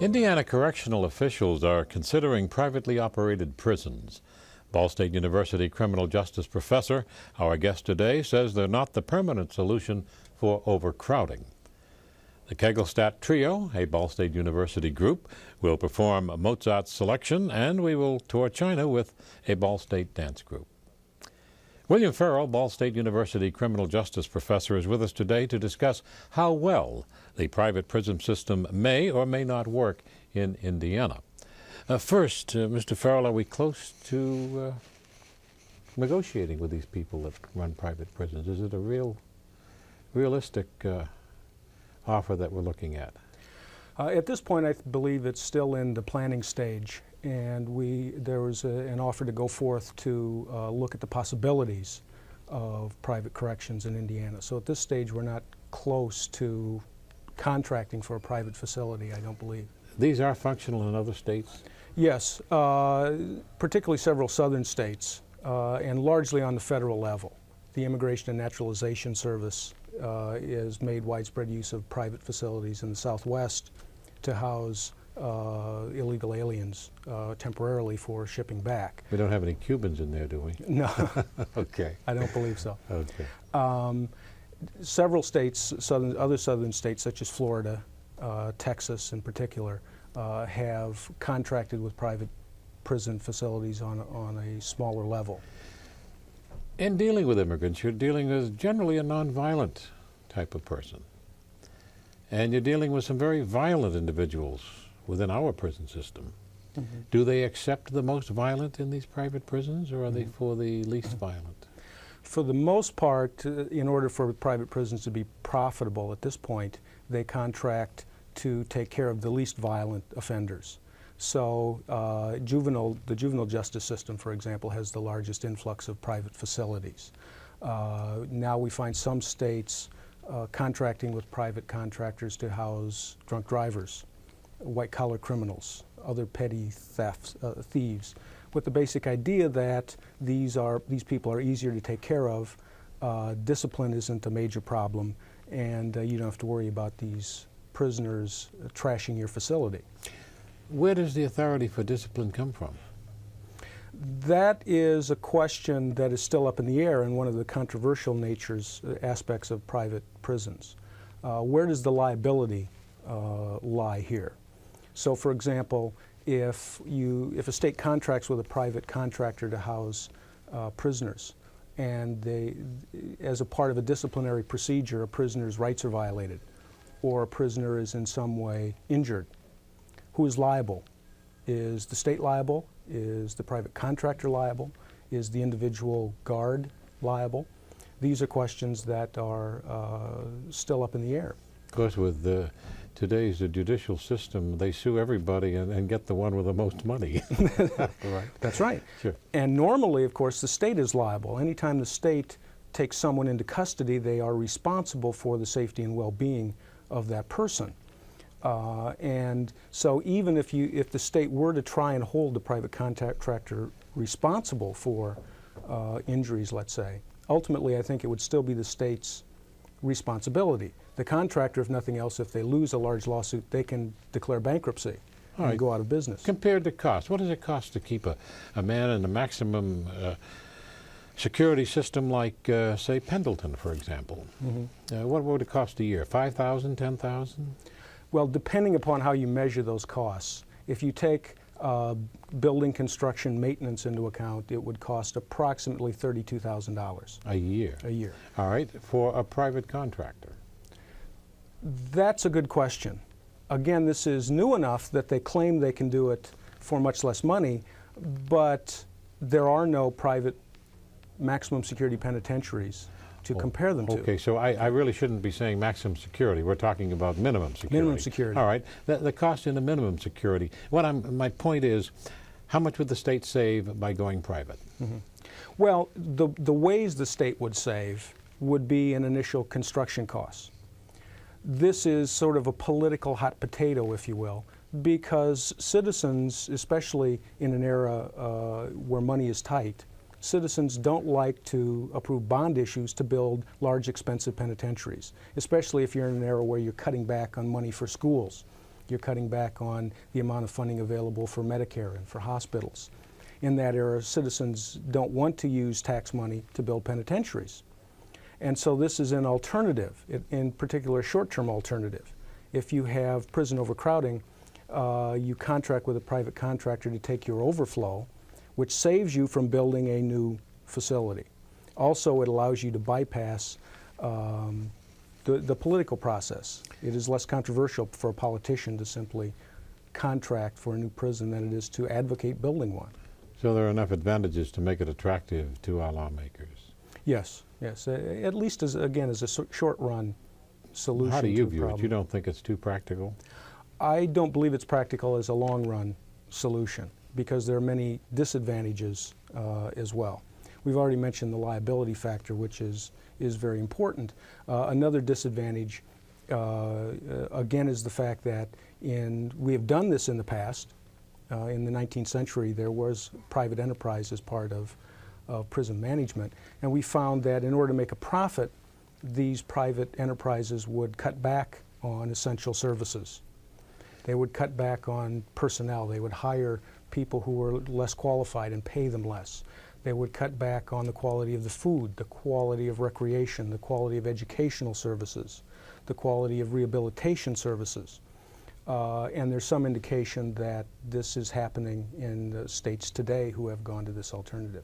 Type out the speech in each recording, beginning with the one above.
Indiana correctional officials are considering privately operated prisons. Ball State University criminal justice professor, our guest today, says they're not the permanent solution for overcrowding. The Kegelstatt Trio, a Ball State University group, will perform Mozart's Selection, and we will tour China with a Ball State dance group. William Farrell, Ball State University criminal justice professor, is with us today to discuss how well the private prison system may or may not work in Indiana. First, Mr. Farrell, are we close to negotiating with these people that run private prisons? Is it a realistic offer that we're looking at? At this point, I believe it's still in the planning stage, and there was an offer to go forth to look at the possibilities of private corrections in Indiana. So at this stage, we're not close to contracting for a private facility, I don't believe. These are functional in other states? Yes, particularly several southern states, and largely on the federal level. The Immigration and Naturalization Service has made widespread use of private facilities in the Southwest to house illegal aliens temporarily for shipping back. We don't have any Cubans in there, do we? No. Okay. I don't believe so. Okay. Several states, other southern states such as Florida, Texas in particular, have contracted with private prison facilities on a smaller level. In dealing with immigrants, you're dealing with generally a nonviolent type of person. And you're dealing with some very violent individuals within our prison system. Mm-hmm. Do they accept the most violent in these private prisons, or are they for the least violent? For the most part, in order for private prisons to be profitable at this point, they contract to take care of the least violent offenders. So the juvenile justice system, for example, has the largest influx of private facilities. Now we find some states contracting with private contractors to house drunk drivers, white-collar criminals, other petty thieves, with the basic idea that these people are easier to take care of, discipline isn't a major problem, and you don't have to worry about these prisoners trashing your facility. Where does the authority for discipline come from? That is a question that is still up in the air and one of the controversial aspects of private prisons. Where does the liability lie here? So, for example, if a state contracts with a private contractor to house prisoners, and as a part of a disciplinary procedure, a prisoner's rights are violated, or a prisoner is in some way injured, who is liable? Is the state liable? Is the private contractor liable? Is the individual guard liable? These are questions that are still up in the air. Of course, with today's judicial system, they sue everybody and get the one with the most money. Right. That's right. Sure. And normally, of course, the state is liable. Anytime the state takes someone into custody, they are responsible for the safety and well-being of that person. And so even if the state were to try and hold the private contractor responsible for injuries, let's say, ultimately I think it would still be the state's responsibility. The contractor, if nothing else, if they lose a large lawsuit, they can declare bankruptcy and go out of business. Compared to cost, what does it cost to keep a man in a maximum security system like, say, Pendleton, for example? Mm-hmm. What would it cost a year? $5,000, $10,000? Well, depending upon how you measure those costs, if you take building construction maintenance into account, it would cost approximately $32,000. A year? A year. All right. For a private contractor? That's a good question. Again, this is new enough that they claim they can do it for much less money, but there are no private maximum security penitentiaries to compare them to. Okay, so I really shouldn't be saying maximum security. We're talking about minimum security. Minimum security. All right. The cost in the minimum security. My point is, how much would the state save by going private? Mm-hmm. Well, the ways the state would save would be in initial construction costs. This is sort of a political hot potato, if you will, because citizens, especially in an era where money is tight, citizens don't like to approve bond issues to build large, expensive penitentiaries, especially if you're in an era where you're cutting back on money for schools You're cutting back on the amount of funding available for Medicare and for hospitals. In that era, citizens don't want to use tax money to build penitentiaries. And so this is an alternative, in particular a short-term alternative. If you have prison overcrowding, you contract with a private contractor to take your overflow, which saves you from building a new facility. Also, it allows you to bypass the political process. It is less controversial for a politician to simply contract for a new prison than it is to advocate building one. So there are enough advantages to make it attractive to our lawmakers. Yes, yes. At least, as a short-run solution. How do you to the view problem. it? You don't think it's too practical? I don't believe it's practical as a long-run solution because there are many disadvantages as well. We've already mentioned the liability factor, which is very important. Another disadvantage, again, is the fact that we have done this in the past. In the 19th century, there was private enterprise as part of prison management, and we found that in order to make a profit, these private enterprises would cut back on essential services. They would cut back on personnel. They would hire people who were less qualified and pay them less. They would cut back on the quality of the food, the quality of recreation, the quality of educational services, the quality of rehabilitation services. And there's some indication that this is happening in the states today who have gone to this alternative.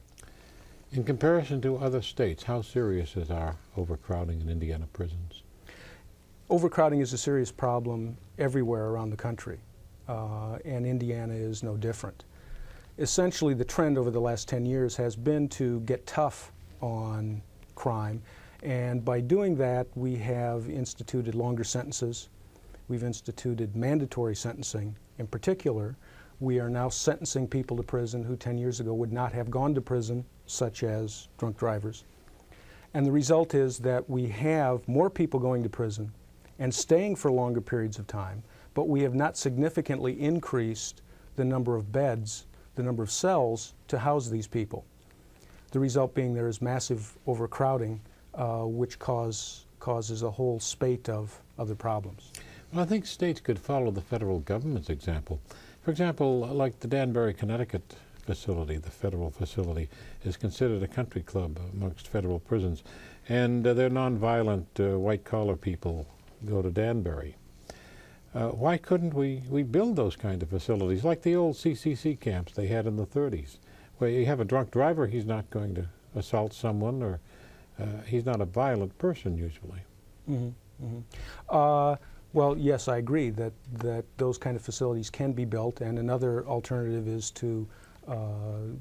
In comparison to other states, how serious is our overcrowding in Indiana prisons? Overcrowding is a serious problem everywhere around the country, and Indiana is no different. Essentially, the trend over the last 10 years has been to get tough on crime, and by doing that, we have instituted longer sentences. We've instituted mandatory sentencing. In particular, we are now sentencing people to prison who 10 years ago would not have gone to prison, such as drunk drivers. And the result is that we have more people going to prison and staying for longer periods of time, but we have not significantly increased the number of beds, the number of cells to house these people. The result being there is massive overcrowding, which causes a whole spate of other problems. Well, I think states could follow the federal government's example. For example, like the Danbury, Connecticut facility, the federal facility, is considered a country club amongst federal prisons, and their nonviolent white-collar people go to Danbury. Why couldn't we build those kind of facilities, like the old CCC camps they had in the 30s, where you have a drunk driver, he's not going to assault someone, or he's not a violent person usually. Mm-hmm. Mm-hmm. Well, yes, I agree that those kind of facilities can be built, and another alternative is to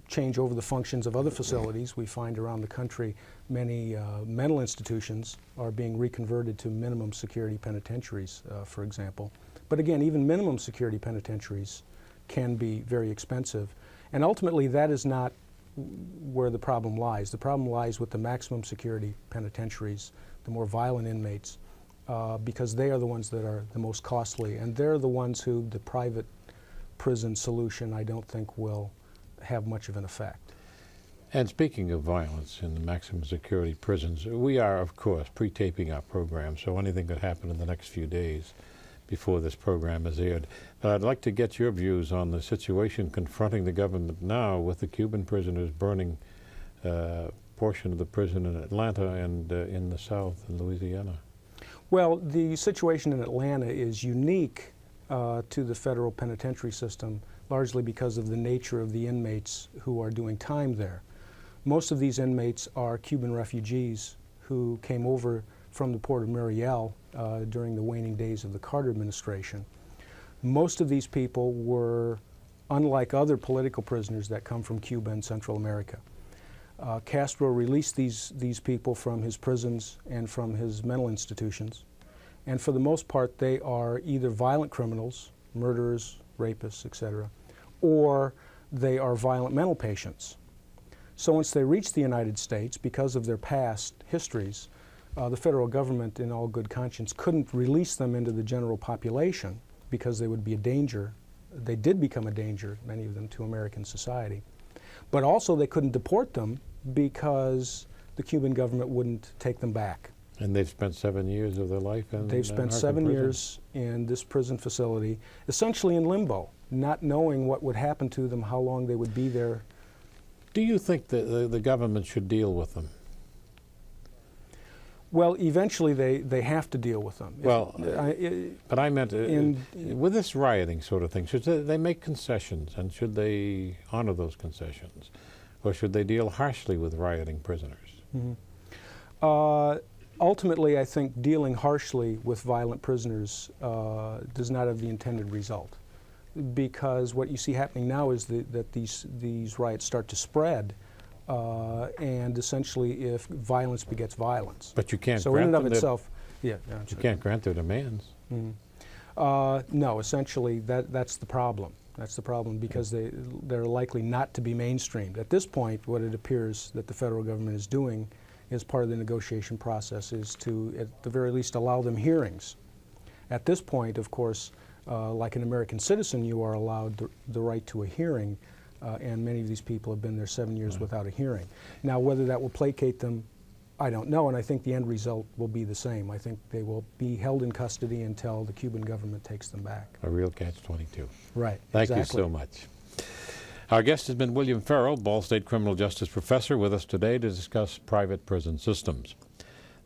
change over the functions of other facilities. We find around the country many mental institutions are being reconverted to minimum security penitentiaries, for example. But again, even minimum security penitentiaries can be very expensive. And ultimately, that is not where the problem lies. The problem lies with the maximum security penitentiaries, the more violent inmates, because they are the ones that are the most costly, and they're the ones who the private prison solution, I don't think, will have much of an effect. And speaking of violence in the maximum security prisons, we are, of course, pre-taping our program, so anything could happen in the next few days before this program is aired. But I'd like to get your views on the situation confronting the government now with the Cuban prisoners burning a portion of the prison in Atlanta and in the South, in Louisiana. Well, the situation in Atlanta is unique to the federal penitentiary system, largely because of the nature of the inmates who are doing time there. Most of these inmates are Cuban refugees who came over from the port of Mariel during the waning days of the Carter administration. Most of these people were unlike other political prisoners that come from Cuba and Central America. Castro released these people from his prisons and from his mental institutions, and for the most part they are either violent criminals, murderers, rapists, etc., or they are violent mental patients. So once they reach the United States, because of their past histories, the federal government, in all good conscience, couldn't release them into the general population because they would be a danger. They did become a danger, many of them, to American society. But also they couldn't deport them because the Cuban government wouldn't take them back. And they've spent 7 years of their life in They've spent American 7 prison. years in this prison facility, essentially in limbo, not knowing what would happen to them, how long they would be there. Do you think that the government should deal with them? Well, eventually they have to deal with them. Well, but I meant with this rioting sort of thing, should they make concessions, and should they honor those concessions? Or should they deal harshly with rioting prisoners? Mm-hmm. Ultimately, I think dealing harshly with violent prisoners does not have the intended result, because what you see happening now is that these riots start to spread, and essentially, if violence begets violence. But you can't. So grant in and of them itself, yeah. You can't grant their demands. Mm-hmm. No, essentially, that's the problem. That's the problem, because they're likely not to be mainstreamed. At this point, what it appears that the federal government is doing as part of the negotiation process is to, at the very least, allow them hearings. At this point, of course, like an American citizen, you are allowed the right to a hearing, and many of these people have been there 7 years without a hearing. Now, whether that will placate them, I don't know, and I think the end result will be the same. I think they will be held in custody until the Cuban government takes them back. A real catch-22. Right. Thank exactly. you so much. Our guest has been William Farrell, Ball State Criminal Justice Professor, with us today to discuss private prison systems.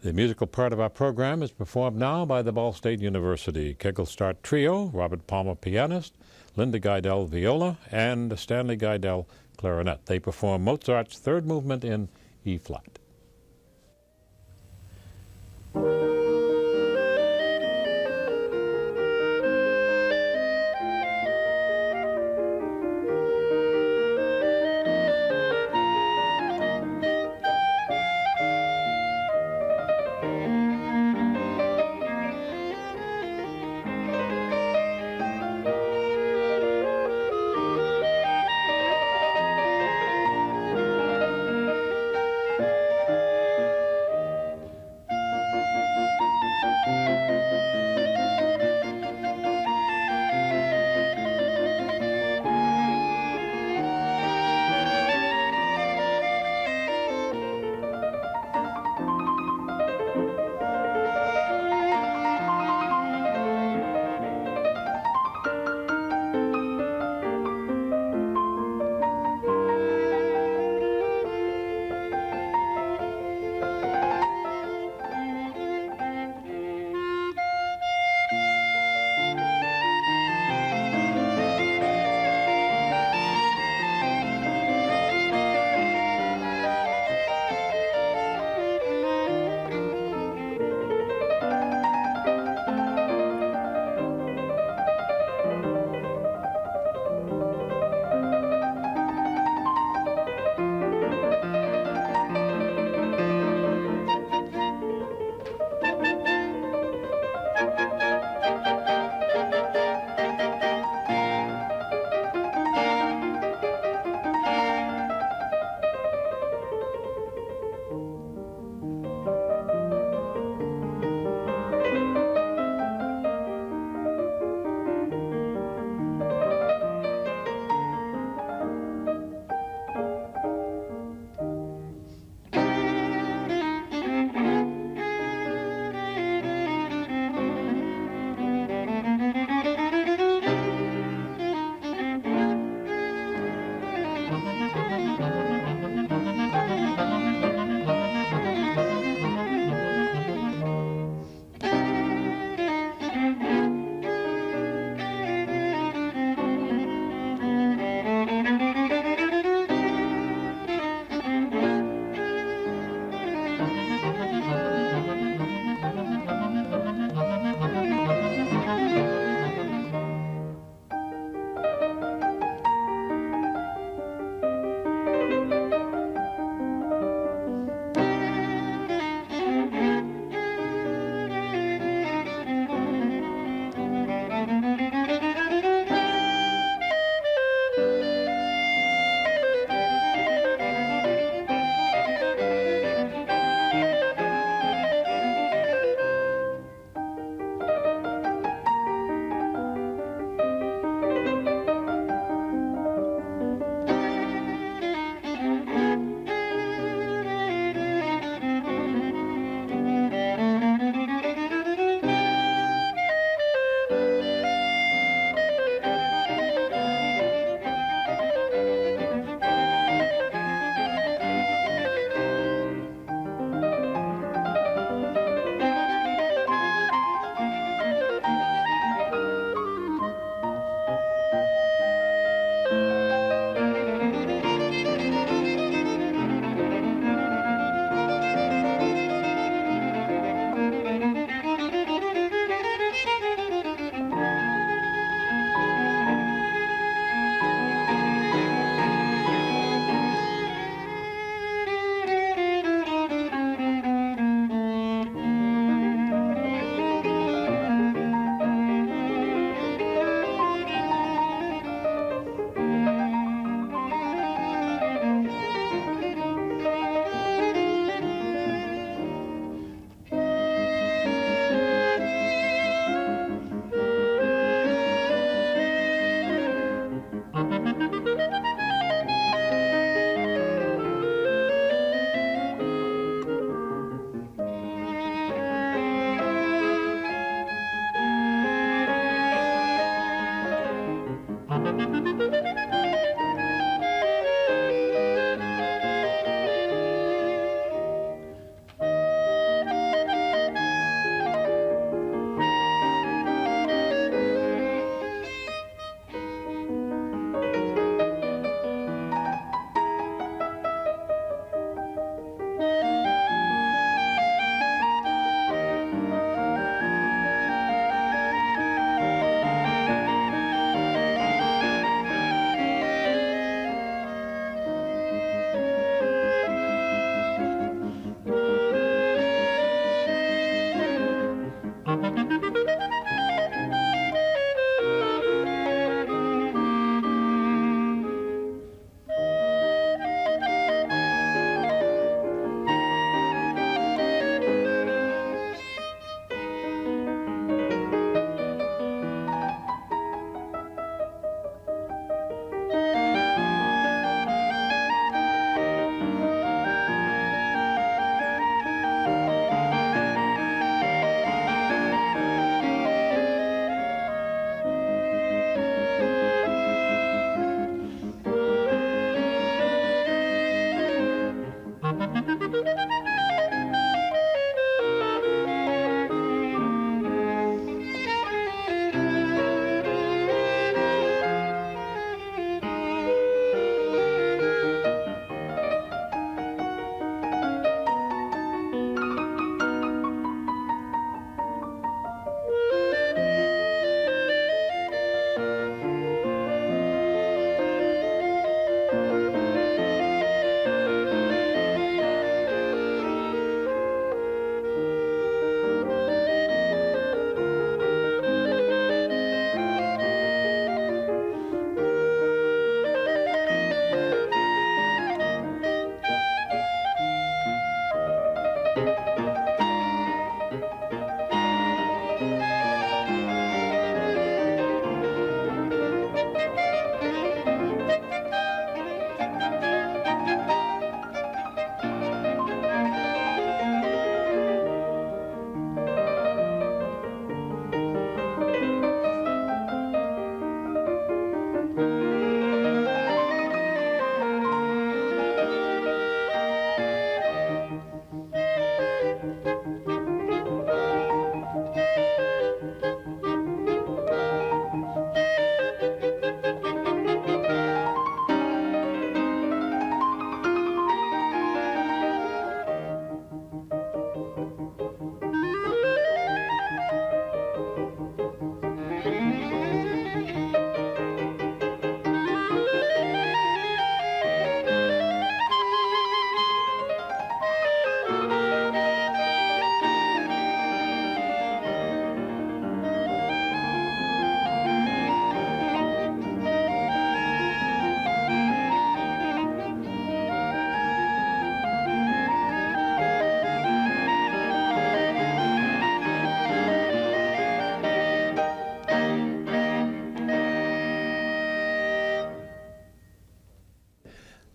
The musical part of our program is performed now by the Ball State University Kegelstatt Trio, Robert Palmer pianist, Linda Geidel viola, and Stanley Geidel clarinet. They perform Mozart's third movement in E-flat.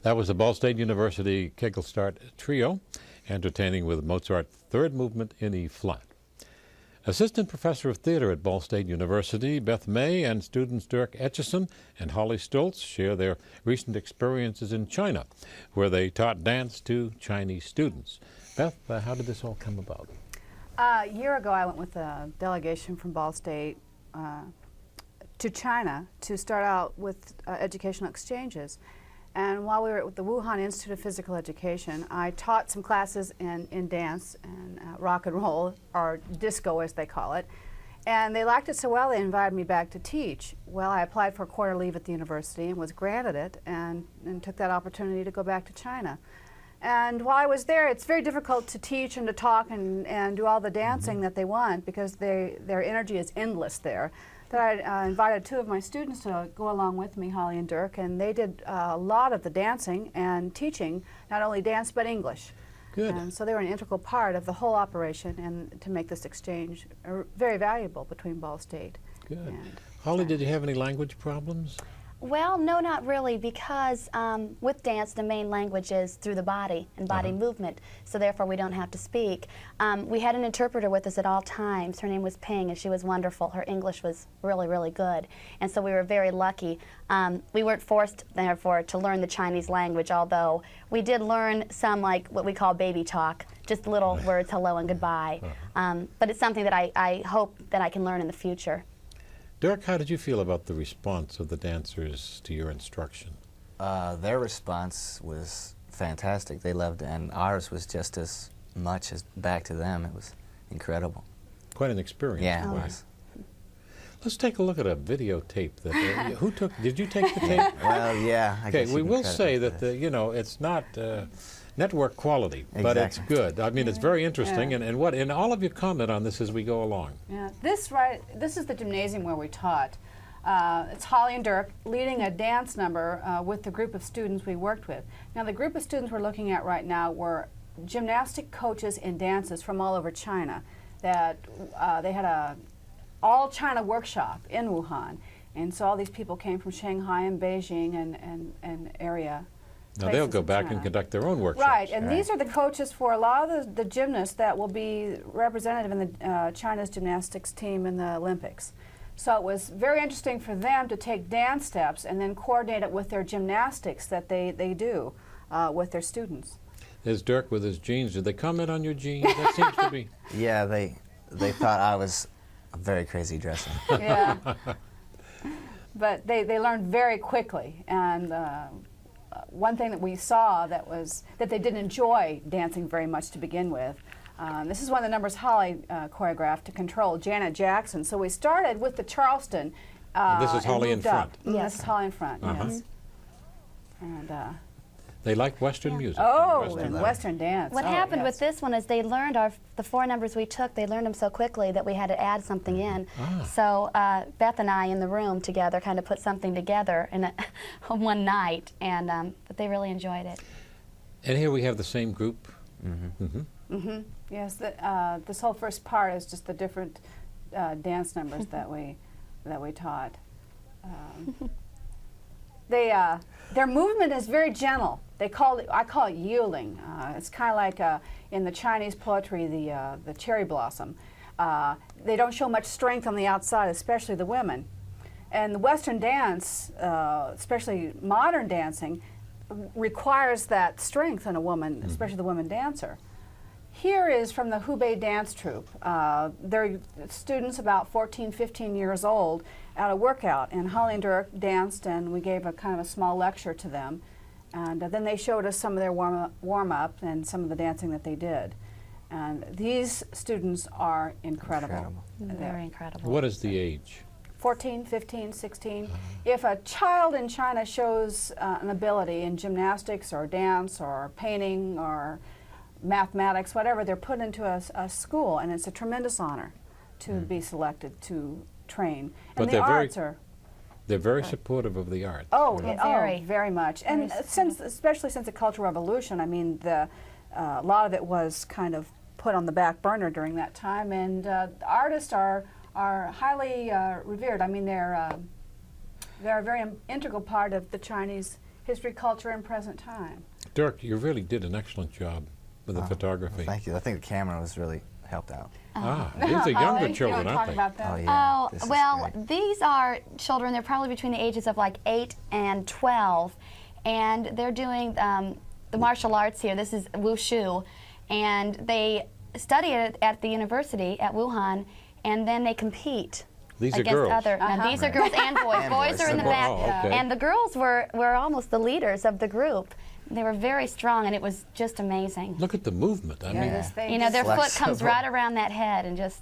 That was the Ball State University Kegelstatt Trio, entertaining with Mozart's third movement in E-flat. Assistant Professor of Theater at Ball State University, Beth May, and students Dirk, Etchison, and Holly Stults share their recent experiences in China, where they taught dance to Chinese students. Beth, how did this all come about? A year ago, I went with a delegation from Ball State to China to start out with educational exchanges. And while we were at the Wuhan Institute of Physical Education, I taught some classes in dance and rock and roll, or disco as they call it. And they liked it so well, they invited me back to teach. Well, I applied for a quarter leave at the university and was granted it, and took that opportunity to go back to China. And while I was there, it's very difficult to teach and to talk and do all the dancing that they want, because their energy is endless there. That I invited two of my students to go along with me, Holly and Dirk, and they did a lot of the dancing and teaching, not only dance but English. Good. And so they were an integral part of the whole operation, and to make this exchange very valuable between Ball State. Good. And Holly, did you have any language problems? Well, no, not really, because with dance, the main language is through the body and body movement, so therefore we don't have to speak. We had an interpreter with us at all times. Her name was Ping, and she was wonderful. Her English was really, really good, and so we were very lucky. We weren't forced, therefore, to learn the Chinese language, although we did learn some, like what we call baby talk, just little words, hello and goodbye. But it's something that I hope that I can learn in the future. Dirk, how did you feel about the response of the dancers to your instruction? Their response was fantastic. They loved it, and ours was just as much as back to them. It was incredible. Quite an experience. Yeah, it was. Let's take a look at a videotape that who took? Did you take the tape? Well, yeah. I Okay, guess we you can will credit say me for that this. you know, it's not network quality, but it's Exactly. good. I mean, it's very interesting, Yeah. and all of you comment on this as we go along. yeah, this is the gymnasium where we taught. It's Holly and Dirk leading a dance number with the group of students we worked with. Now, the group of students we're looking at right now were gymnastic coaches and dancers from all over China. That they had a all-China workshop in Wuhan, and so all these people came from Shanghai and Beijing and area. Now they'll places go in back China. and conduct their own workshops. Right, and Right. these are the coaches for a lot of the gymnasts that will be representative in the China's gymnastics team in the Olympics. So it was very interesting for them to take dance steps and then coordinate it with their gymnastics that they do with their students. There's Dirk with his jeans. Did they comment on your jeans? That seems to be. Yeah, they thought I was a very crazy dresser. Yeah. But they learned very quickly, and one thing that we saw that they didn't enjoy dancing very much to begin with. This is one of the numbers Holly choreographed to control, Janet Jackson. So we started with the Charleston. This is and Holly in moved up. front. Yes, this is Holly in front. Uh-huh. Yes. And They like Western music. oh, Western and dance. Western dance. What Oh, happened yes. with this one is they learned the 4 numbers we took, they learned them so quickly that we had to add something in. So Beth and I in the room together kind of put something together in one night, and but they really enjoyed it. And here we have the same group. Yes, this whole first part is just the different dance numbers that we taught. Their movement is very gentle. I call it yielding. It's kind of like in the Chinese poetry, the cherry blossom. They don't show much strength on the outside, especially the women. And the Western dance, especially modern dancing, requires that strength in a woman, especially the woman dancer. Here is from the Hubei dance troupe. They're students about 14, 15 years old at a workout, and Holly and Dirk danced, and we gave a kind of a small lecture to them. And then they showed us some of their warm-up and some of the dancing that they did. And these students are incredible. Very incredible. What is the age? 14, 15, 16. If a child in China shows an ability in gymnastics or dance or painting or mathematics, whatever, they're put into a school, and it's a tremendous honor to be selected to train. But And they're the very- arts are, They're very supportive of the arts. oh, Right. very much. And especially since the Cultural Revolution, I mean, a lot of it was kind of put on the back burner during that time, and the artists are highly revered. I mean, they're a very integral part of the Chinese history, culture, and present time. Dirk, you really did an excellent job with the photography. Well, thank you. I think the camera was really helped out. These are younger You children, want to aren't talk they? about that? Oh, yeah. Oh, This is well, great. these are children, they're probably between the ages of like 8 and 12, and they're doing the martial arts here. This is wushu, and they study it at the university at Wuhan, and then they compete. These are against girls. other. Now, these are girls and boys. And Boys boys. are in the Oh, back, okay. and the girls were almost the leaders of the group. They were very strong, and it was just amazing. Look at the movement. I mean, Yes, they You know, their foot Flexible. comes right around that head, and just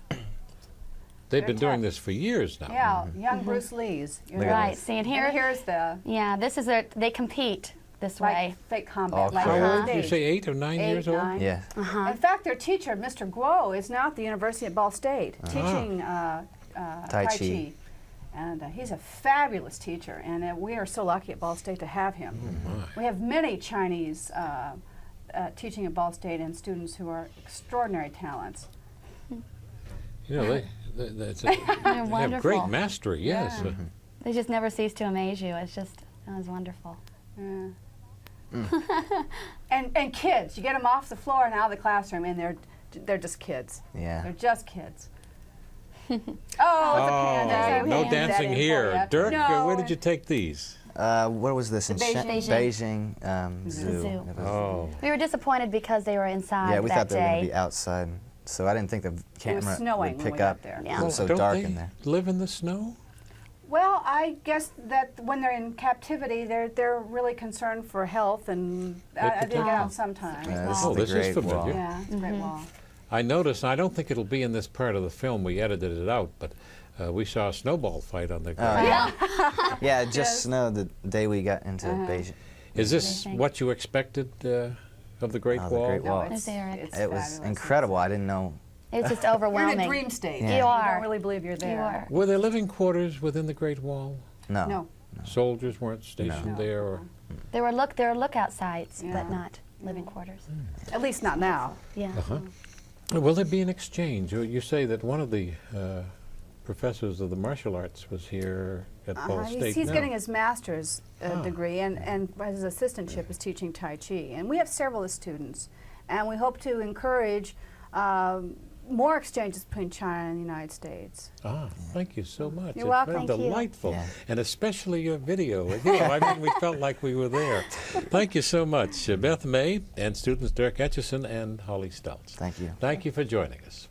they've been They're doing tough. this for years now. Yeah, young Bruce Lee's. You Look know. at right. this. See, and Here, here, here's the yeah, this is their. They compete this way. like fake combat. All like clear. How on old did you stage. say, 8 or 9 8, years old? 9. Yeah. In fact, their teacher, Mr. Guo, is now at the university at Ball State teaching Tai Chi. And he's a fabulous teacher, and we are so lucky at Ball State to have him. We have many Chinese teaching at Ball State and students who are extraordinary talents. You know, they have wonderful. great mastery, yes. Yeah. They just never cease to amaze you. It was wonderful. Yeah. And kids, you get them off the floor and out of the classroom, and they're just kids. Yeah. They're just kids. Oh, it's a panda. We no didn't do that dancing info here. yet. Dirk, No. where did you take these? Where was this? In Beijing. Beijing Zoo. Zoo. It was- Oh, We were disappointed because they were inside Yeah, we that thought they were going day. to be outside, so I didn't think the camera snowing would when pick we got up. there. Yeah. It was so don't dark they in there. live in the snow? Well, I guess that when they're in captivity, they're really concerned for health, and I think protect out them. sometimes. Yeah, Oh, the this is Great familiar. Wall. Yeah, it's a great wall. I noticed, I don't think it'll be in this part of the film, we edited it out, but we saw a snowball fight on the Oh, ground. yeah. Yeah, it just Yes. snowed the day we got into Beijing. Is this Amazing. what you expected of the Great Oh, the Wall? Great Wall. There's Eric. It's It was fabulous. incredible. I didn't know. It's just You're overwhelming. in a dream state. Yeah. You You are. don't really believe you're there. You are. Were there living quarters within the Great Wall? No. No. Soldiers weren't stationed No. there? Or? There were lookout sites, Yeah. but not living quarters. At least not now. Yeah. Will there be an exchange? You say that one of the professors of the martial arts was here at Ball State He's now. getting his master's degree, and his assistantship is teaching Tai Chi. And we have several students, and we hope to encourage more exchanges between China and the United States. Thank you so much. You're It's welcome. been Thank you. delightful, Yeah. and especially your video. You know, I mean, we felt like we were there. Thank you so much, Beth May and students Dirk Etchison and Holly Stults. Thank you. Thank you for joining us.